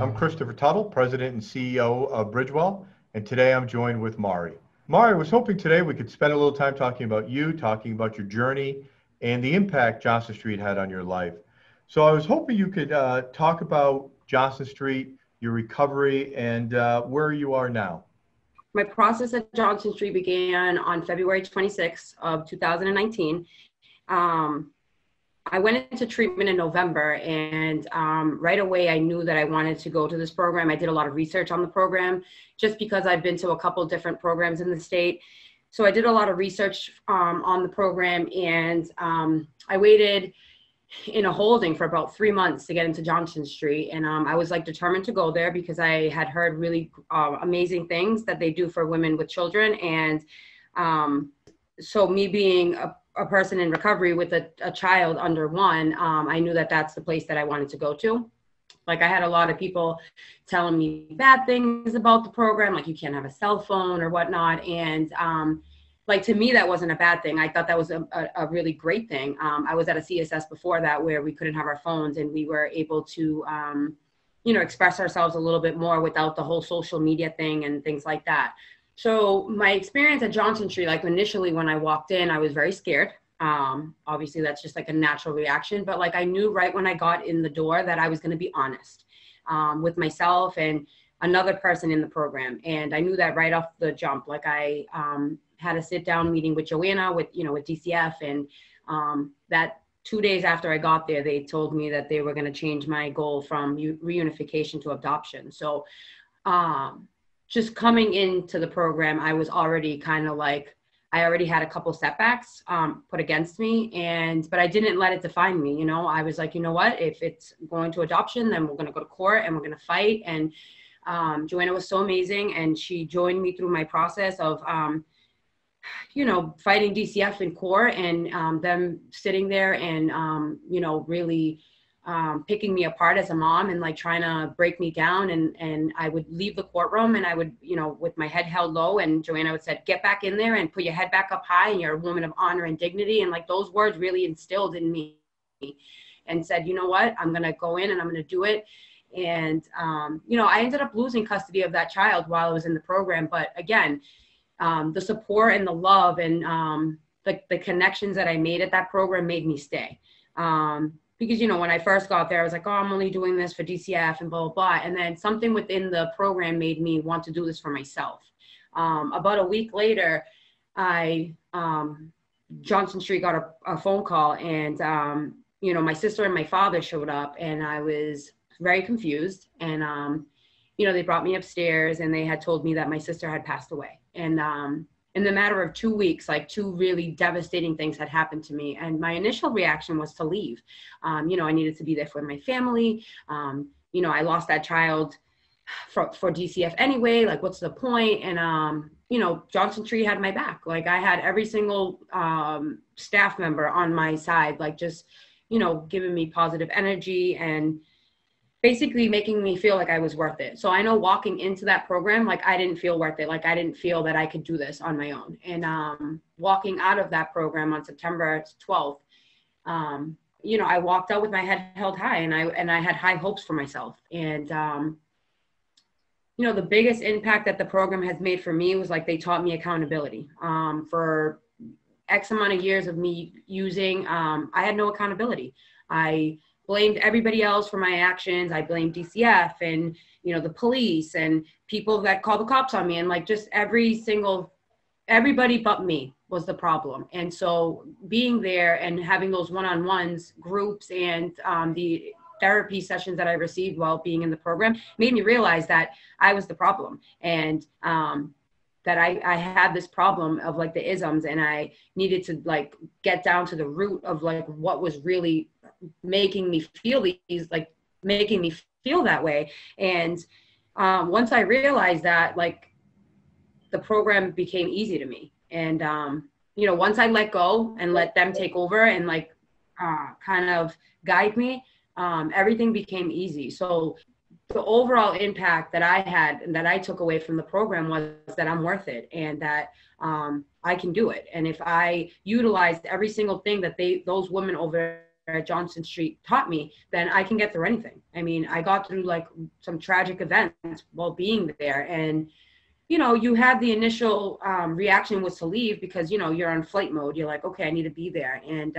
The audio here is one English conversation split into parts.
I'm Christopher Tuttle, President and CEO of Bridgewell, and today I'm joined with Mari. Mari, I was hoping today we could spend a little time talking about you, talking about your journey, and the impact Johnson Street had on your life. So I was hoping you could talk about Johnson Street, your recovery, and where you are now. My process at Johnson Street began on February 26th of 2019. I went into treatment in November, and right away I knew that I wanted to go to this program. I did a lot of research on the program just because I've been to a couple different programs in the state. So I did a lot of research on the program, and I waited in a holding for about 3 months to get into Johnson Street. And I was like determined to go there because I had heard really amazing things that they do for women with children. And so me being a person in recovery with a child under one, I knew that that's the place that I wanted to go to. Like, I had a lot of people telling me bad things about the program, like you can't have a cell phone or whatnot. And like, to me, that wasn't a bad thing. I thought that was a really great thing. I was at a CSS before that where we couldn't have our phones, and we were able to, express ourselves a little bit more without the whole social media thing and things like that. So my experience at Johnson Street, like initially when I walked in, I was very scared. Obviously that's just like a natural reaction, but like I knew right when I got in the door that I was going to be honest with myself and another person in the program. And I knew that right off the jump. Like, I had a sit down meeting with Joanna with DCF, and that 2 days after I got there, they told me that they were going to change my goal from reunification to adoption. So just coming into the program, I was already kind of like, I already had a couple setbacks put against me, but I didn't let it define me. I was like, you know what, if it's going to adoption, then we're going to go to court and we're going to fight. And Joanna was so amazing, and she joined me through my process of fighting DCF in court, and them sitting there and really picking me apart as a mom and like trying to break me down. And I would leave the courtroom, and I would, with my head held low, and Joanna would say, get back in there and put your head back up high, and you're a woman of honor and dignity. And like, those words really instilled in me, and said, you know what, I'm going to go in and I'm going to do it. And, I ended up losing custody of that child while I was in the program. But again, the support and the love and the connections that I made at that program made me stay. Because, when I first got there, I was like, oh, I'm only doing this for DCF and blah, blah, blah. And then something within the program made me want to do this for myself. About a week later, Johnson Street got a phone call, and, my sister and my father showed up, and I was very confused. And, they brought me upstairs, and they had told me that my sister had passed away. And in the matter of 2 weeks, like, two really devastating things had happened to me. And my initial reaction was to leave. I needed to be there for my family. I lost that child for DCF anyway. Like, what's the point? And, Johnson Street had my back. Like, I had every single staff member on my side, like, just, giving me positive energy and basically making me feel like I was worth it. So I know walking into that program, like, I didn't feel worth it. Like, I didn't feel that I could do this on my own. And walking out of that program on September 12th, I walked out with my head held high, and I had high hopes for myself. And, the biggest impact that the program has made for me was, like, they taught me accountability. For X amount of years of me using, I had no accountability. I blamed everybody else for my actions. I blamed DCF and, the police and people that called the cops on me. And like, just everybody but me was the problem. And so being there and having those one-on-ones, groups, and the therapy sessions that I received while being in the program made me realize that I was the problem. And that I had this problem of like the isms, and I needed to like get down to the root of like what was really making me feel that way. And once I realized that, like, the program became easy to me. And once I let go and let them take over and like kind of guide me, everything became easy. So the overall impact that I had and that I took away from the program was that I'm worth it, and that I can do it. And if I utilized every single thing that those women over at Johnson Street taught me, then I can get through anything. I mean, I got through like some tragic events while being there. And, you know, you had the initial reaction was to leave because, you know, you're on flight mode. You're like, okay, I need to be there. And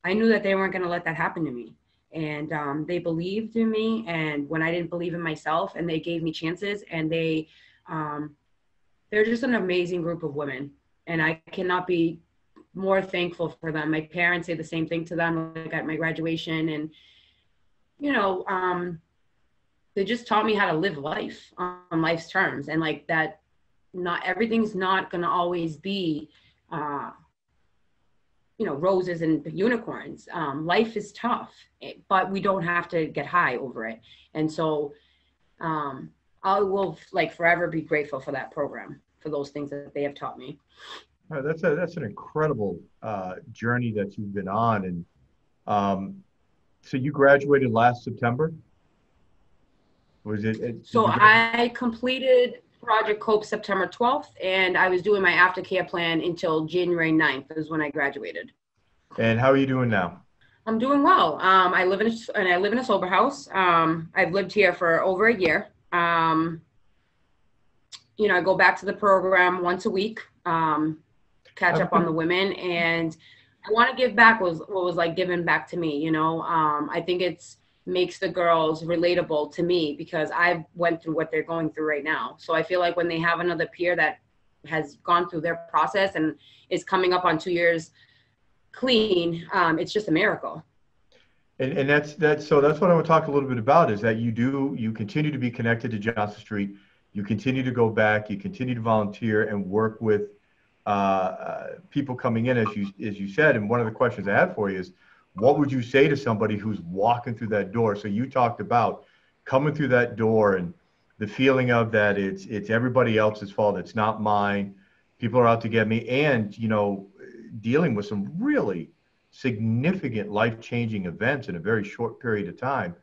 I knew that they weren't going to let that happen to me. And they believed in me. And when I didn't believe in myself, and they gave me chances, and they're just an amazing group of women. And I cannot be more thankful for them. My parents say the same thing to them, like at my graduation. And, you know, they just taught me how to live life on life's terms. And like that, not everything's not going to always be, you know, roses and unicorns. Life is tough, but we don't have to get high over it. And so I will like forever be grateful for that program, for those things that they have taught me. That's an incredible journey that you've been on. And so you graduated last September? Was it? So I completed Project Cope September 12th, and I was doing my aftercare plan until January 9th is when I graduated. And how are you doing now? I'm doing well. I live in a sober house. I've lived here for over a year. You know, I go back to the program once a week, catch up on the women, and I want to give back what was like given back to me. You know, I think makes the girls relatable to me because I went through what they're going through right now. So I feel like when they have another peer that has gone through their process and is coming up on 2 years clean, it's just a miracle. And that's what I want to talk a little bit about is that you continue to be connected to Johnson Street. You continue to go back, you continue to volunteer and work with people coming in, as you said. And one of the questions I had for you is, what would you say to somebody who's walking through that door? So you talked about coming through that door and the feeling of that it's everybody else's fault. It's not mine. People are out to get me. And, you know, dealing with some really significant life-changing events in a very short period of time.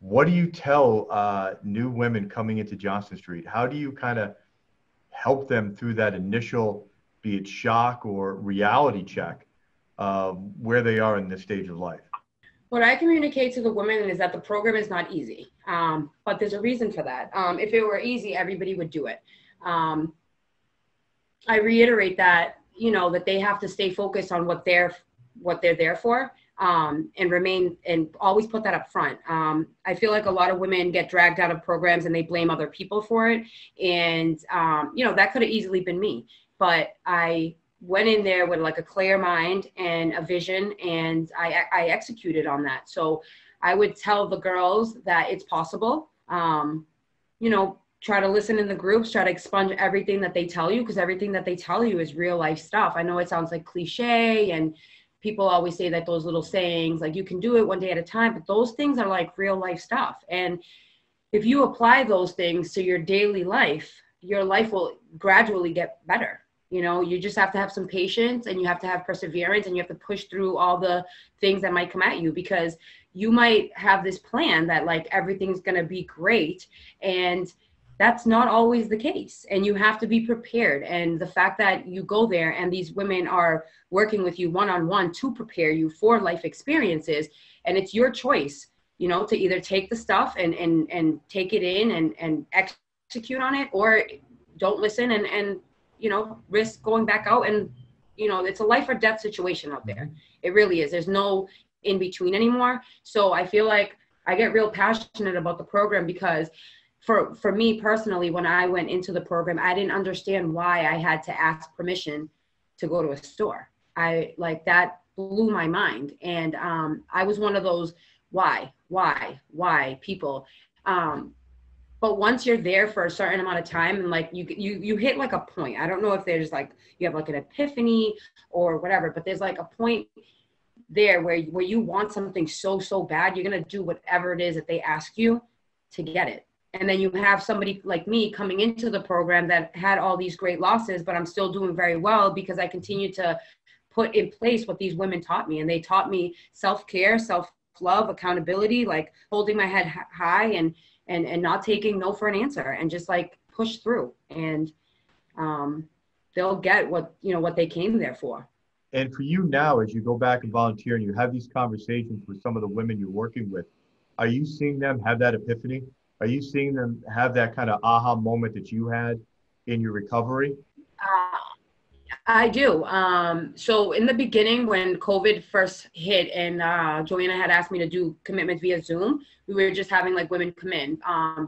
What do you tell new women coming into Johnson Street? How do you kind of help them through that initial, be it shock or reality check, where they are in this stage of life? What I communicate to the women is that the program is not easy, but there's a reason for that. If it were easy, everybody would do it. I reiterate that, you know, that they have to stay focused on what they're there for, and remain and always put that up front. I feel like a lot of women get dragged out of programs and they blame other people for it. And, you know, that could have easily been me, but I went in there with like a clear mind and a vision, and I executed on that. So I would tell the girls that it's possible. You know, try to listen in the groups, try to expunge everything that they tell you, because everything that they tell you is real life stuff. I know it sounds like cliche, and people always say that those little sayings, like you can do it one day at a time, but those things are like real life stuff. And if you apply those things to your daily life, your life will gradually get better. You know, you just have to have some patience, and you have to have perseverance, and you have to push through all the things that might come at you, because you might have this plan that like everything's going to be great, and that's not always the case. And you have to be prepared. And the fact that you go there and these women are working with you one-on-one to prepare you for life experiences, and it's your choice, you know, to either take the stuff and take it in and execute on it, or don't listen and you know, risk going back out. And, you know, it's a life or death situation out there. It really is. There's no in between anymore. So I feel like I get real passionate about the program, because for me personally, when I went into the program, I didn't understand why I had to ask permission to go to a store. That blew my mind. And I was one of those why people. But once you're there for a certain amount of time, and like you hit like a point. I don't know if there's like, you have like an epiphany or whatever, but there's like a point there where you want something so bad, you're going to do whatever it is that they ask you to get it. And then you have somebody like me coming into the program that had all these great losses, but I'm still doing very well because I continue to put in place what these women taught me. And they taught me self-care, self-love, accountability, like holding my head high and not taking no for an answer, and just like push through, and they'll get what they came there for. And for you now, as you go back and volunteer and you have these conversations with some of the women you're working with, are you seeing them have that epiphany? Are you seeing them have that kind of aha moment that you had in your recovery? Uh, I do. So in the beginning, when COVID first hit and Joanna had asked me to do commitments via Zoom, we were just having like women come in.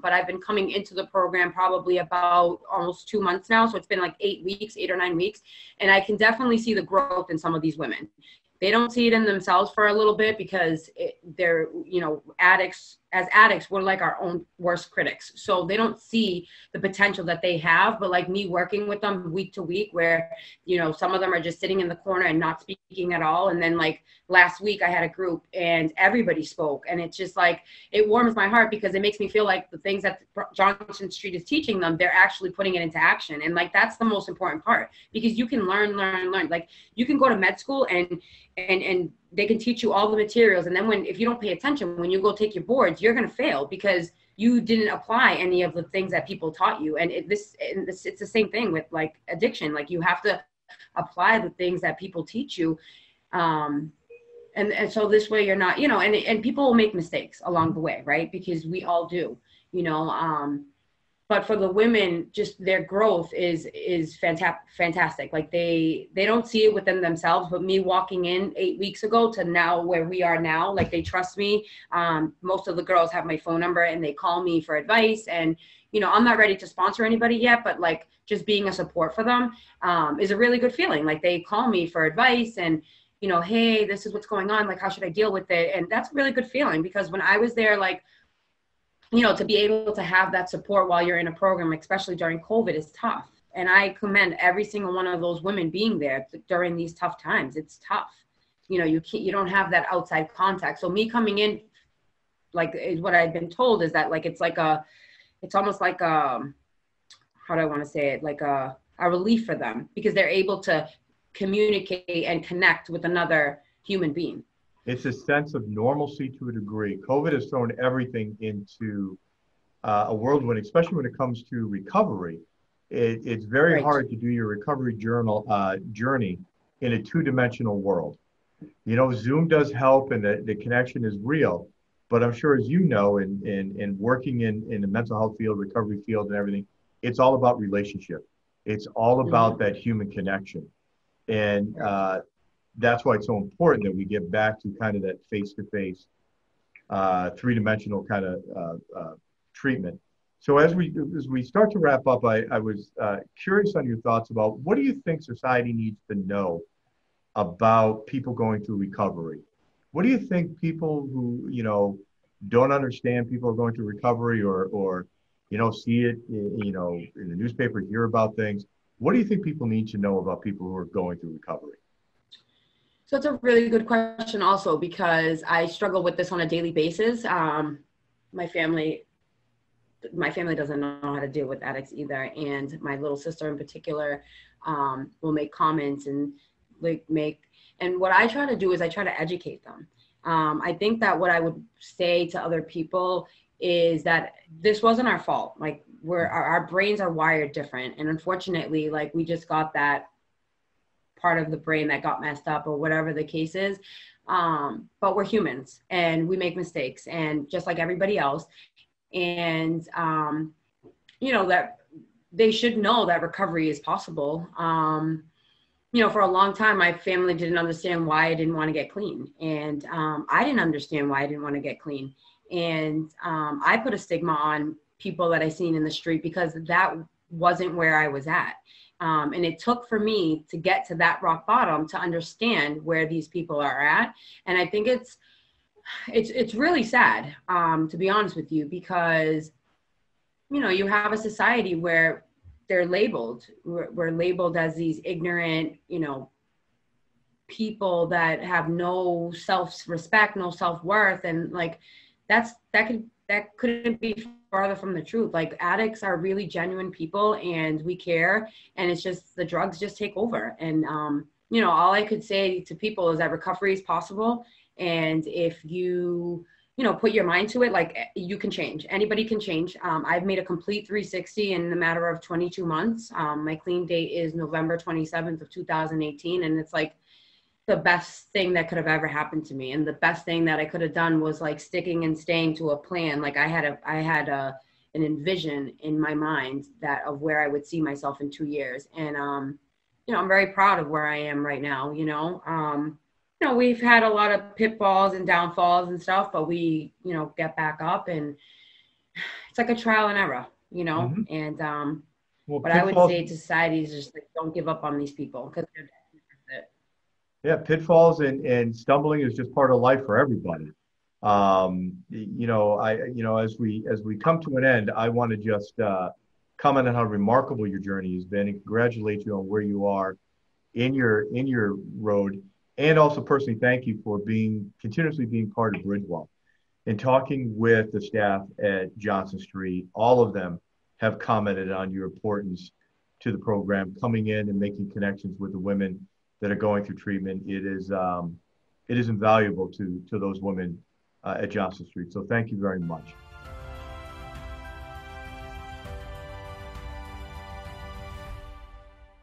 But I've been coming into the program probably about almost 2 months now. So it's been like 8 weeks, 8 or 9 weeks. And I can definitely see the growth in some of these women. They don't see it in themselves for a little bit because they're, addicts. As addicts, we're like our own worst critics. So they don't see the potential that they have. But like me working with them week to week, where, some of them are just sitting in the corner and not speaking at all. And then like last week I had a group and everybody spoke. And it's just like, it warms my heart because it makes me feel like the things that Johnson Street is teaching them, they're actually putting it into action. And like, that's the most important part, because you can learn. Like you can go to med school and they can teach you all the materials. And then if you don't pay attention, when you go take your boards, you're going to fail because you didn't apply any of the things that people taught you. And it's the same thing with like addiction. Like you have to apply the things that people teach you. And so this way you're not, and people will make mistakes along the way, right? Because we all do, but for the women, just their growth is fantastic. Like they don't see it within themselves, but me walking in 8 weeks ago to now where we are now, like they trust me. Most of the girls have my phone number and they call me for advice. And, I'm not ready to sponsor anybody yet, but like just being a support for them is a really good feeling. Like they call me for advice and, hey, this is what's going on. Like, how should I deal with it? And that's a really good feeling, because when I was there, like, to be able to have that support while you're in a program, especially during COVID, is tough. And I commend every single one of those women being there during these tough times. It's tough. You don't have that outside contact. So me coming in, like, is what I've been told is that like, it's almost like how do I want to say it? Like a relief for them, because they're able to communicate and connect with another human being. It's a sense of normalcy to a degree. COVID has thrown everything into a whirlwind, especially when it comes to recovery. It's very hard to do your recovery journey in a two-dimensional world. Zoom does help and the connection is real, but I'm sure, as you know, in working in the mental health field, recovery field and everything, it's all about relationship. It's all about that human connection. And that's why it's so important that we get back to kind of that face-to-face, three-dimensional kind of treatment. So as we start to wrap up, I was curious on your thoughts about what do you think society needs to know about people going through recovery? What do you think people who, don't understand people are going through recovery or see it, in the newspaper, hear about things? What do you think people need to know about people who are going through recovery? So it's a really good question also, because I struggle with this on a daily basis. My family doesn't know how to deal with addicts either. And my little sister in particular will make comments and and what I try to do is I try to educate them. I think that what I would say to other people is that this wasn't our fault. Like our brains are wired different. And unfortunately, like we just got that part of the brain that got messed up or whatever the case is. But we're humans and we make mistakes, and just like everybody else. And, that they should know that recovery is possible. For a long time, my family didn't understand why I didn't want to get clean. And I didn't understand why I didn't want to get clean. And I put a stigma on people that I seen in the street because that wasn't where I was at. And it took for me to get to that rock bottom to understand where these people are at. And I think it's really sad, to be honest with you, because, you have a society where they're labeled, we're labeled as these ignorant, people that have no self-respect, no self-worth. And like, that couldn't be farther from the truth. Like addicts are really genuine people and we care, and it's just the drugs just take over. And all I could say to people is that recovery is possible, and if you put your mind to it, like you can change. Anybody can change. I've made a complete 360 in a matter of 22 months. My clean date is November 27th of 2018, and it's like the best thing that could have ever happened to me. And the best thing that I could have done was like sticking and staying to a plan. Like I had an envision in my mind that of where I would see myself in 2 years. And, I'm very proud of where I am right now, we've had a lot of pitfalls and downfalls and stuff, but we, get back up, and it's like a trial and error, Mm-hmm. and, Well, what I would pitfalls, say to society is just like, don't give up on these people, because yeah, pitfalls and stumbling is just part of life for everybody. As we come to an end, I want to just comment on how remarkable your journey has been and congratulate you on where you are in your road, and also personally thank you for continuously being part of Bridgewell. In talking with the staff at Johnson Street, all of them have commented on your importance to the program, coming in and making connections with the women that are going through treatment. It is invaluable to those women at Johnson Street. So thank you very much.